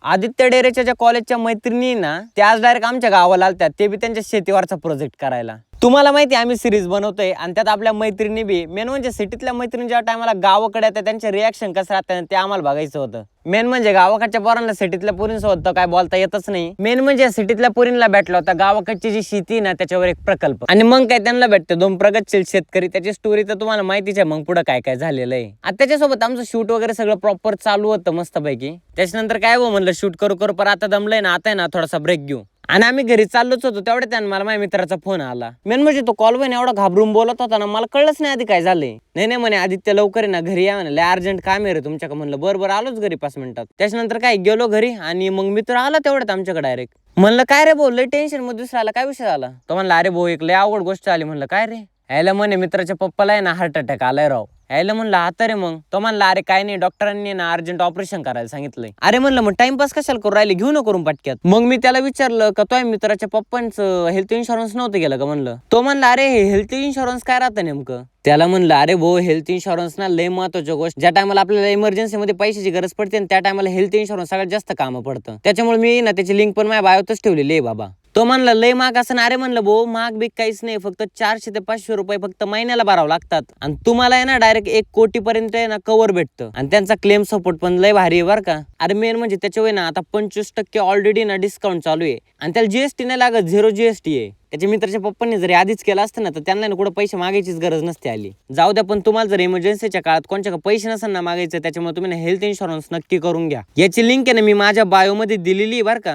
आदित्य डेरेच्या ज्या कॉलेजच्या मैत्रिणी ना त्या आज डायरेक्ट आमच्या गावाला आलत्या, ते बी त्यांच्या शेतीवरचा प्रोजेक्ट करायला. तुम्हाला माहिती आम्ही सिरीज बनवतोय आणि त्यात आपल्या मैत्रिणी बी मेन म्हणजे सिटीतल्या मैत्रिणी ज्या टायमाला गावाकडे येतात त्यांचे रिॲक्शन कसं राहतात ते आम्हाला बघायचं होतं. मेन म्हणजे गावाकडच्या पोरांना सिटीतल्या पोरींसोबत काय बोलता येतच नाही. मेन म्हणजे सिटीतल्या पोरींना भेटला होता गावाकडची जी शेती ना त्याच्यावर एक प्रकल्प, आणि मग काय त्यांना भेटते दोन प्रगतशील शेतकरी. त्याची स्टोरी तर तुम्हाला माहितीच आहे मग पुढे काय काय झालेलं आहे. आता त्याच्यासोबत आमचं शूट वगैरे सगळं प्रॉपर चालू होतं मस्तपैकी. त्याच्यानंतर काय म्हणलं शूट करू करू पर आता दमलंय ना, आता आहे ना थोडासा ब्रेक घेऊ. आणि आम्ही घरी चाललोच होतो तेवढ्या त्यानं मला माझ्या मित्राचा फोन आला. मेन म्हणजे तो कॉल वन एवढा घाबरून बोलत होता ना, मला कळलंच नाही आधी काय झालंय. नाही म्हणे आदित्य लवकर आहे ना घरी या म्हणे, अर्जंट काम आहे रे तुमच्याकडे. म्हणलं बरं आलोच घरी 5 मिनिटात. त्याच्यानंतर काय गेलो घरी आणि मग मित्र आला तेवढ्यात आमच्याकडे डायरेक्ट. म्हणलं काय रे भाऊ लय टेन्शन मध्ये दुसरा आला, काय विषय झाला? तो म्हणला अरे भाऊ एक लय अवघड गोष्ट आली. म्हणलं काय रे? यायला म्हणे मित्राच्या पप्पाला आहे ना हार्ट अटॅक आलाय राव. यायला म्हणलं आता रे मग? तो म्हणला अरे काय नाही डॉक्टरांनी ना अर्जंट ऑपरेशन करायला सांगितलंय. अरे म्हणलं मग टाइमपास कशाला करू राहिले, घेऊ न करून पटक्यात. मग मी त्याला विचारलं का तो मित्राच्या पप्पांचं हेल्थ इन्शुरन्स नव्हतं गेलं का म्हणलं. तो म्हणला अरे हे हेल्थ इन्शुरन्स काय राहतं नेमकं? त्याला म्हणलं अरे भाऊ हेल्थ इन्शुरन्स ना लय महत्वाची गोष्ट. ज्या टायमाला आपल्याला इमर्जन्सी मध्ये पैशाची गरज पडते त्या टायमाला हेल्थ इन्शुरन्स सगळ्यात जास्त कामं पडतं. त्याच्यामुळे मी ना त्याची लिंक पण माझ्या बायोतच ठेवलेली आहे बाबा. तो म्हणला लय महाग असं. अरे म्हणलं भाऊ महाग बी काहीच नाही, फक्त 400 ते 500 रुपये फक्त महिन्याला भरावं लागतात आणि तुम्हाला आहे ना डायरेक्ट 1 कोटी पर्यंत आहे ना कव्हर भेटतं. आणि त्यांचा क्लेम सपोर्ट पण लय भारी आहे बरं का. अरे मेन म्हणजे त्याच्यावर ना आता 25% ऑलरेडी ना डिस्काउंट चालू आहे आणि त्याला जीएसटी नाही लागत, 0 GST आहे. त्याच्या मित्राच्या पप्पांनी जरी आधीच केलं असतं ना तर त्यांना कुठं पैसे मागायचीच गरज नसते आली. जाऊ द्या, पण तुम्हाला जर इमर्जन्सीच्या काळात कोणत्या पैसे नसेल ना मागायचं त्याच्यामुळे तुम्ही हेल्थ इन्शुरन्स नक्की करून घ्या. याची लिंक आहे ना मी माझ्या बायो मध्ये दिलेली आहे बरं का.